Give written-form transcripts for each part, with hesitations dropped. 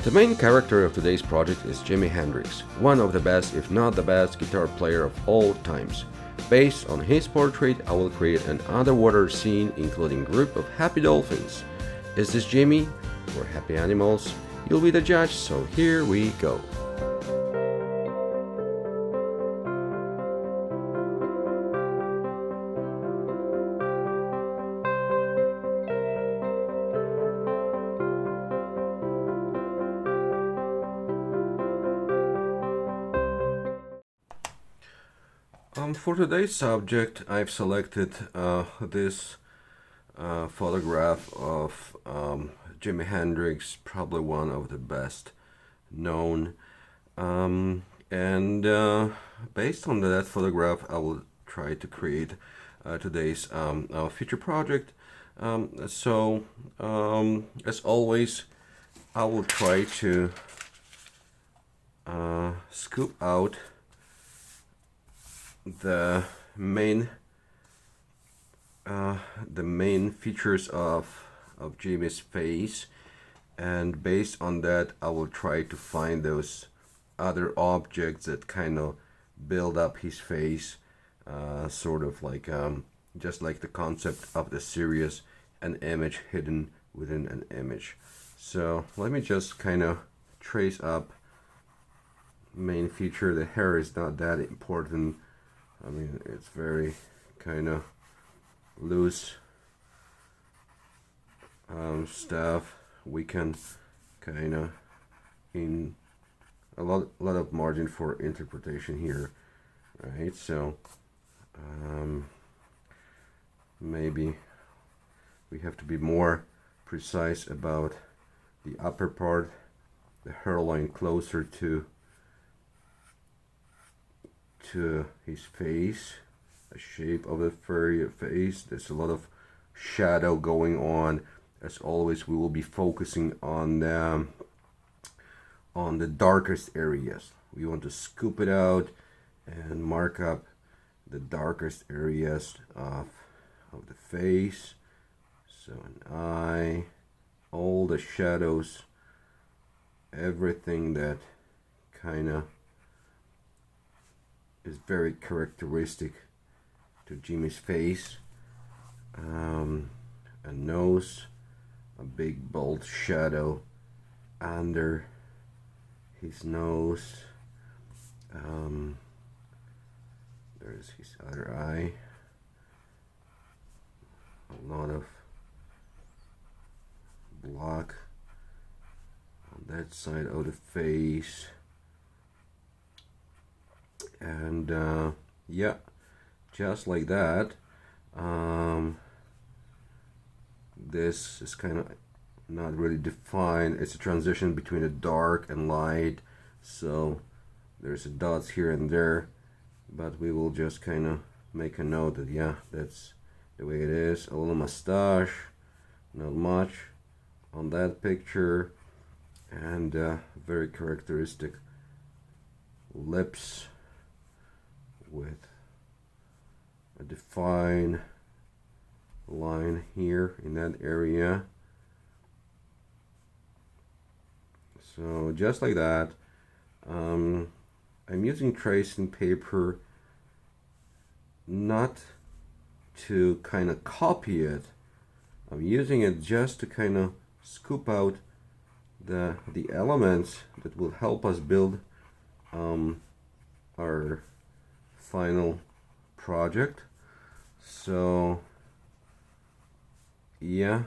The main character of today's project is Jimi Hendrix, one of the best, if not the best, guitar player of all times. Based on his portrait, I will create an underwater scene including group of happy dolphins. Is this Jimi or happy animals? You'll be the judge, so here we go. For today's subject, I've selected this photograph of Jimi Hendrix, probably one of the best known. Based on that photograph, I will try to create today's feature project. As always, I will try to scoop out the main features of Jimi's face, and based on that I will try to find those other objects that kind of build up his face, sort of like just like the concept of the series, an image hidden within an image. So let me just kind of trace up main feature. The hair is not that important. I mean, it's very kind of loose stuff. We can kind of in a lot of margin for interpretation here, right? So maybe we have to be more precise about the upper part, the hairline closer to his face, the shape of the furry face. There's a lot of shadow going on. As always, we will be focusing on the darkest areas. We want to scoop it out and mark up the darkest areas of the face. So an eye, all the shadows, everything that kind of is very characteristic to Jimi's face. A nose, a big bold shadow under his nose. There's his other eye. A lot of block on that side of the face. And yeah, just like that. This is kind of not really defined. It's a transition between the dark and light, so there's dots here and there, but we will just kind of make a note that yeah, that's the way it is. A little mustache, not much on that picture, and very characteristic lips with a defined line here in that area. So just like that. I'm using tracing paper not to kind of copy it. I'm using it just to kind of scoop out the elements that will help us build our final project. So yeah,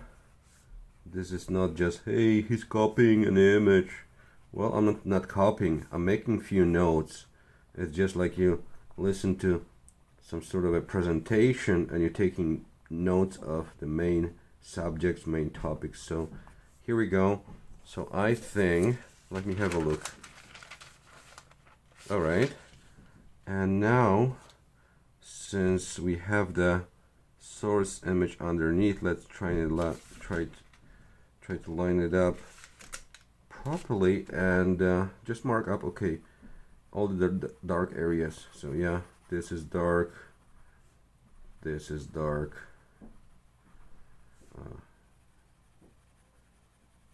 this is not just, hey, he's copying an image. Well, I'm not copying, I'm making few notes. It's just like you listen to some sort of a presentation and you're taking notes of the main subjects, main topics. So here we go. So I think, let me have a look. All right, and now since we have the source image underneath, let's try to line it up properly and just mark up, okay, all the dark areas. So yeah, this is dark, this is dark,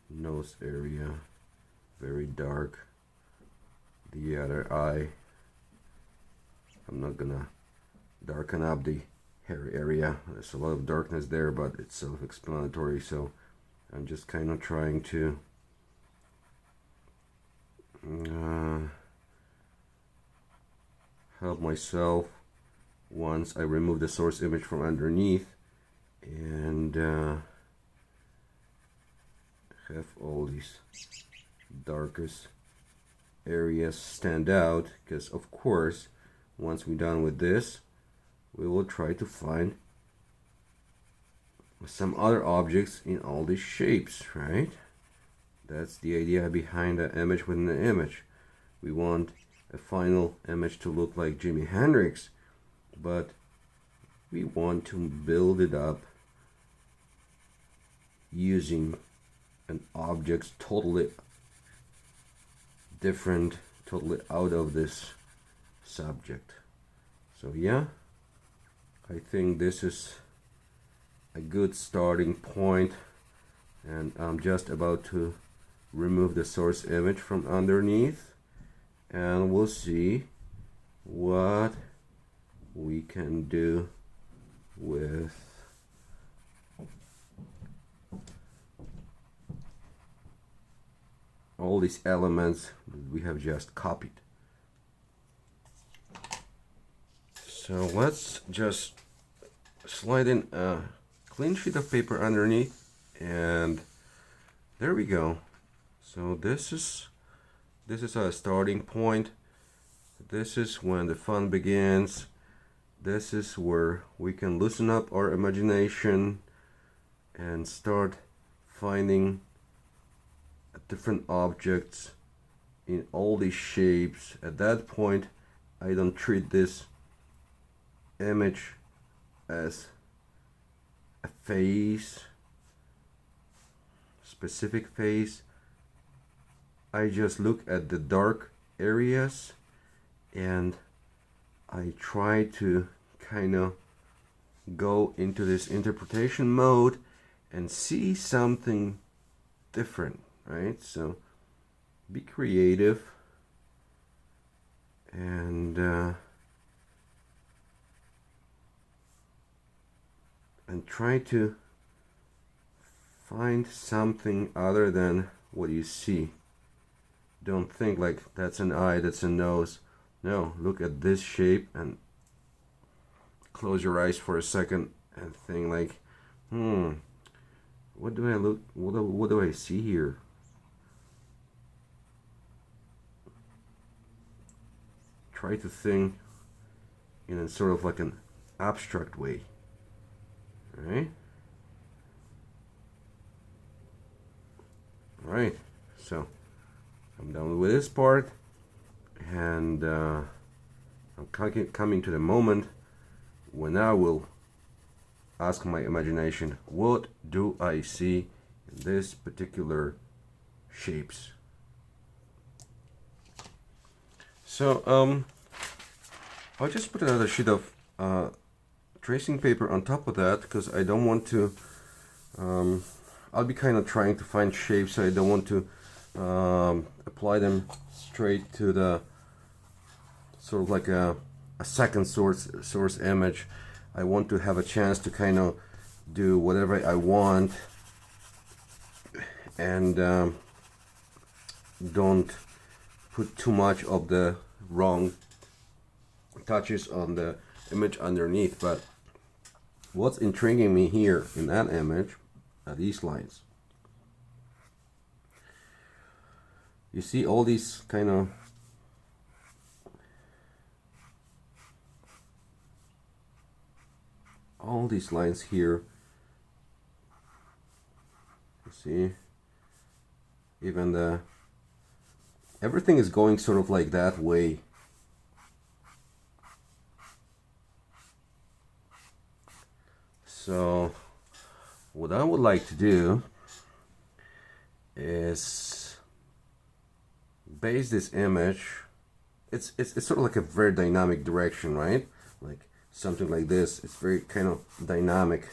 nose area, very dark. The other eye, I'm not gonna darken up the hair area. There's a lot of darkness there, but it's self-explanatory, so I'm just kind of trying to help myself once I remove the source image from underneath and have all these darkest areas stand out, because of course once we're done with this, we will try to find some other objects in all these shapes, right? That's the idea behind the image within the image. We want a final image to look like Jimi Hendrix, but we want to build it up using an object totally different, totally out of this subject. So yeah, I think this is a good starting point, and I'm just about to remove the source image from underneath, and we'll see what we can do with all these elements that we have just copied. So let's just slide in a clean sheet of paper underneath, and there we go. So this is our starting point. This is when the fun begins. This is where we can loosen up our imagination and start finding different objects in all these shapes. At that point, I don't treat this image as a face, specific face. I just look at the dark areas and I try to kind of go into this interpretation mode and see something different, right? So be creative and try to find something other than what you see. Don't think like that's an eye, that's a nose. No, look at this shape and close your eyes for a second and think like, what do I look? What do I see here? Try to think in a sort of like an abstract way, right? All right, so I'm done with this part, and I'm coming to the moment when I will ask my imagination, what do I see in this particular shapes? So I'll just put another sheet of tracing paper on top of that, because I don't want to I'll be kind of trying to find shapes. I don't want to apply them straight to the sort of like a second source image. I want to have a chance to kind of do whatever I want and don't put too much of the wrong touches on the image underneath. But what's intriguing me here in that image are these lines. You see all these kind of all these lines here. You see, even the everything is going sort of like that way. So what I would like to do is base this image. It's sort of like a very dynamic direction, right? Like something like this. It's very kind of dynamic.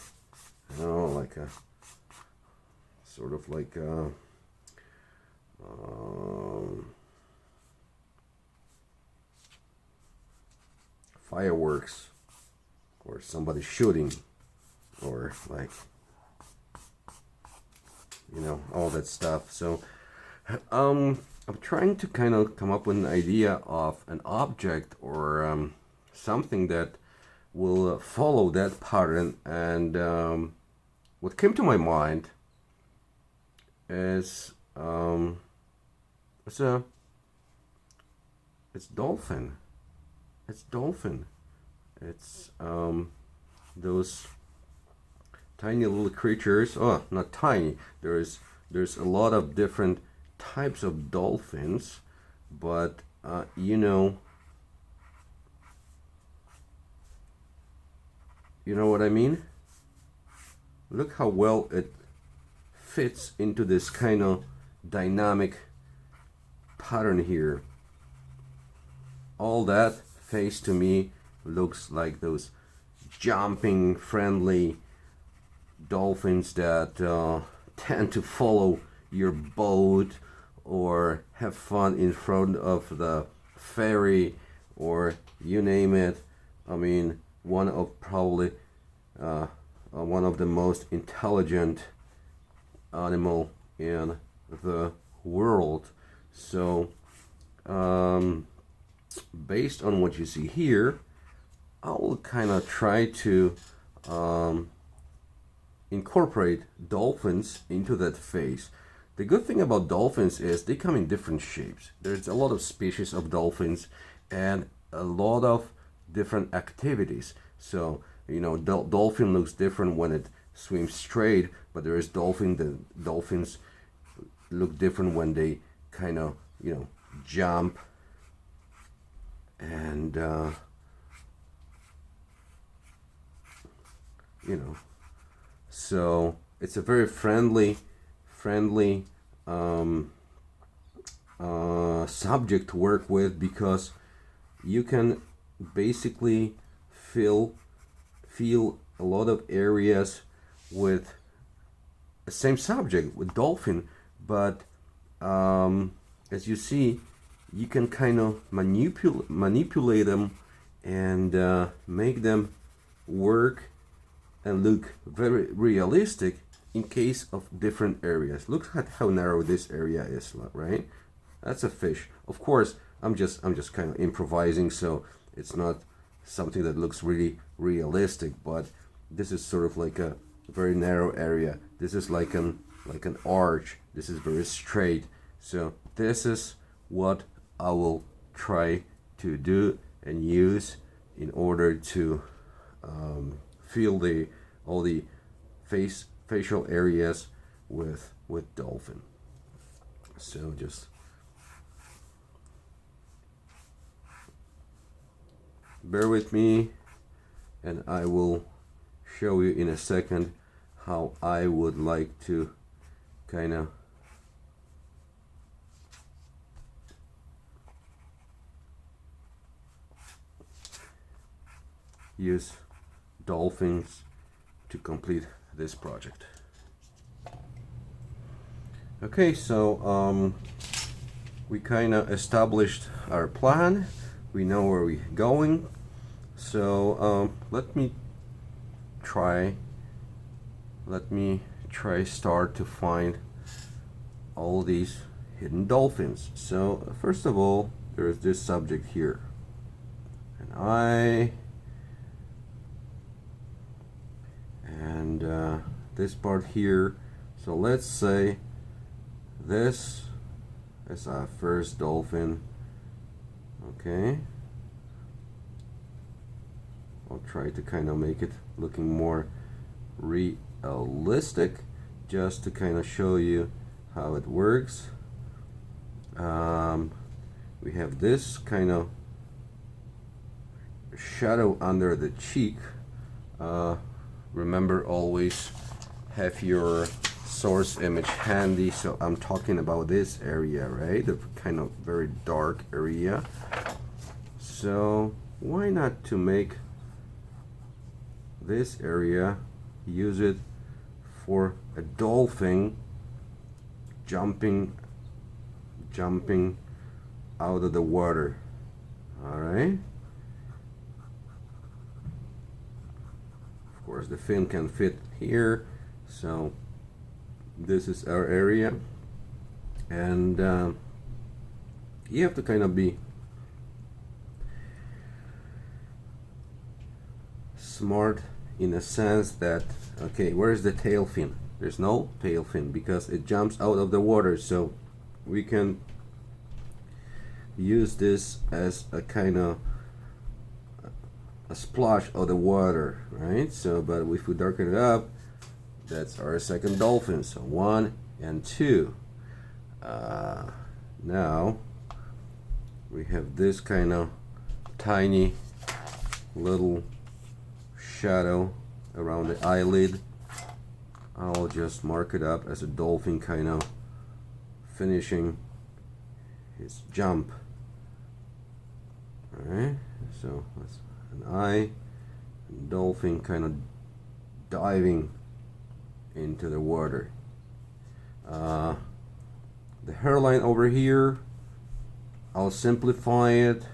You know, like a sort of like a fireworks or somebody shooting or like, you know, all that stuff. So I'm trying to kind of come up with an idea of an object or something that will follow that pattern. And what came to my mind is it's dolphin. It's dolphin. It's those tiny little creatures. Oh, not tiny. There's a lot of different types of dolphins, but you know what I mean? Look how well it fits into this kind of dynamic pattern here. All that face to me looks like those jumping friendly dolphins that tend to follow your boat or have fun in front of the ferry or you name it. I mean, one of the most intelligent animal in the world. So based on what you see here, I will kind of try to incorporate dolphins into that face. The good thing about dolphins is they come in different shapes. There's a lot of species of dolphins and a lot of different activities. So, you know, dolphin looks different when it swims straight, but there is dolphins look different when they kind of, you know, jump and you know, so it's a very friendly subject to work with, because you can basically feel a lot of areas with the same subject with dolphin, but as you see, you can kind of manipulate them and make them work and look very realistic in case of different areas. Look at how narrow this area is, right? That's a fish. Of course, I'm just kind of improvising, so it's not something that looks really realistic, but this is sort of like a very narrow area. This is like an arch. This is very straight. So this is what I will try to do and use in order to fill all the facial areas with dolphin. So just bear with me, and I will show you in a second how I would like to kind of use dolphins to complete this project. Okay, so we kind of established our plan. We know where we're going. So let me try start to find all these hidden dolphins. So first of all, there's this subject here, an eye, and this part here. So let's say this is our first dolphin. Okay, I'll try to kind of make it looking more realistic, just to kind of show you how it works. We have this kind of shadow under the cheek. Remember, always have your source image handy. So I'm talking about this area, right? The kind of very dark area. So why not to make this area, use it for a dolphin jumping out of the water. All right, course the fin can fit here, so this is our area. And you have to kind of be smart in a sense that, okay, where's the tail fin? There's no tail fin because it jumps out of the water, so we can use this as a kind of a splash of the water, right? So, but if we darken it up, that's our second dolphin. So 1 and 2. Now we have this kind of tiny little shadow around the eyelid. I'll just mark it up as a dolphin, kind of finishing his jump. Alright, so that's an eye, dolphin kind of diving into the water. The hairline over here, I'll simplify it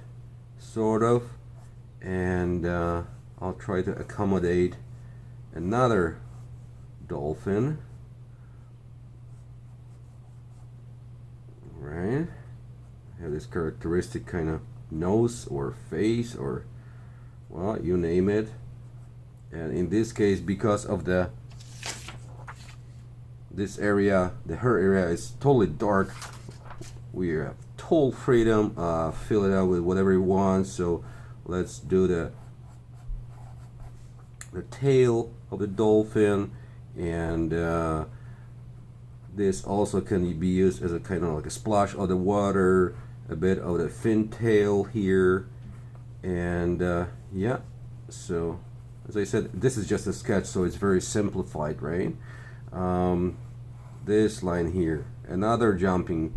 sort of, and I'll try to accommodate another dolphin. Right, I have this characteristic kind of nose or face, or well, you name it. And in this case, because of this area, the hair area is totally dark, we have total freedom, fill it out with whatever you want. So let's do the tail of the dolphin, and this also can be used as a kind of like a splash of the water, a bit of the fin tail here, and yeah. So as I said, this is just a sketch, so it's very simplified, right? This line here, another jumping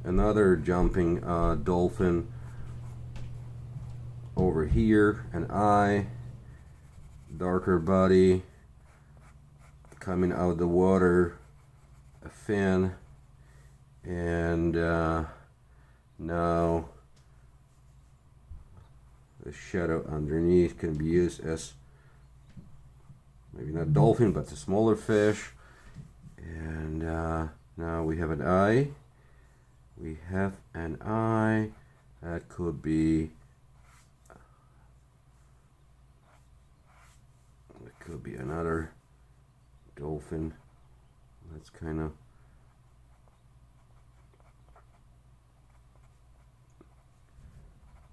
dolphin over here, an eye, darker body coming out of the water, a fin, and now the shadow underneath can be used as maybe not dolphin, but a smaller fish. And now we have an eye. We have an eye that could be, it could be another dolphin. Let's kind of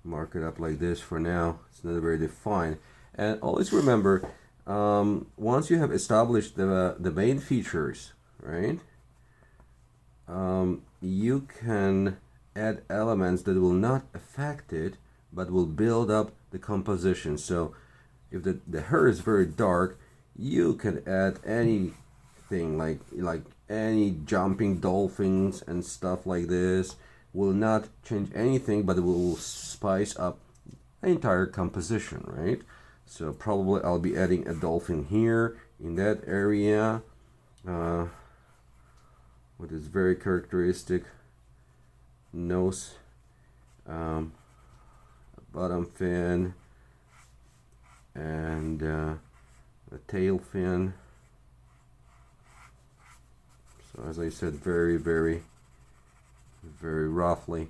mark it up like this for now. It's not very defined. And always remember, once you have established the main features, right, you can add elements that will not affect it, but will build up the composition. So if the hair is very dark, you can add anything like any jumping dolphins and stuff like this. Will not change anything, but it will spice up the entire composition, right? So probably I'll be adding a dolphin here in that area with this very characteristic nose, bottom fin, and the tail fin. So as I said, very roughly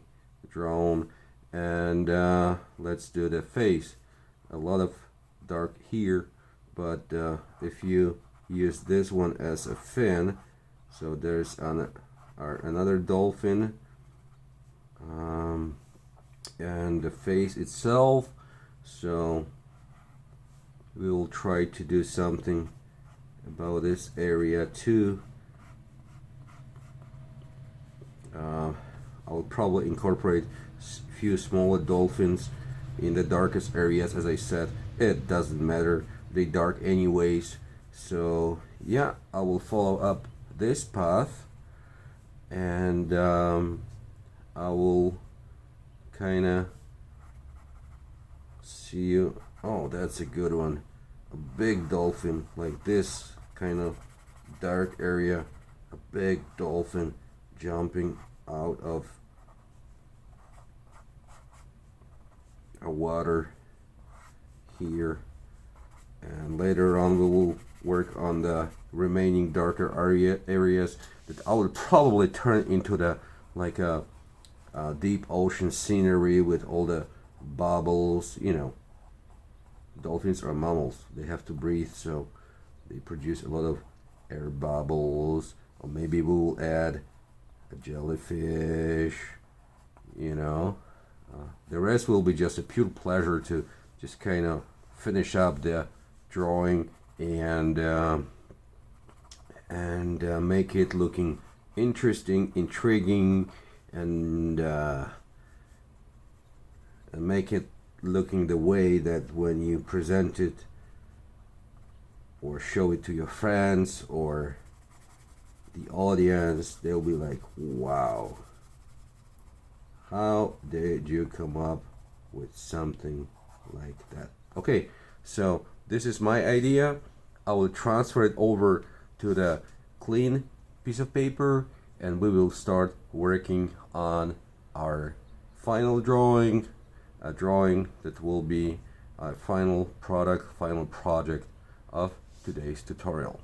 drawn. And let's do the face. A lot of dark here, but if you use this one as a fin, so there's another dolphin, and the face itself. So we will try to do something about this area too. I'll probably incorporate a few smaller dolphins in the darkest areas. As I said, it doesn't matter, they dark anyways. So yeah, I will follow up this path, and I will kind of see you. Oh, that's a good one. A big dolphin like this kind of dark area, a big dolphin jumping out of a water here. and later on we will work on the remaining darker areas that I will probably turn into the like a deep ocean scenery with all the bubbles. You know, dolphins are mammals, they have to breathe, so they produce a lot of air bubbles. Or maybe we will add a jellyfish, you know. The rest will be just a pure pleasure to just kind of finish up the drawing and make it looking interesting, intriguing, and make it looking the way that when you present it or show it to your friends or the audience, they'll be like, wow, how did you come up with something like that? Okay, so this is my idea. I will transfer it over to the clean piece of paper and we will start working on our final drawing, a drawing that will be a final product, final project of today's tutorial.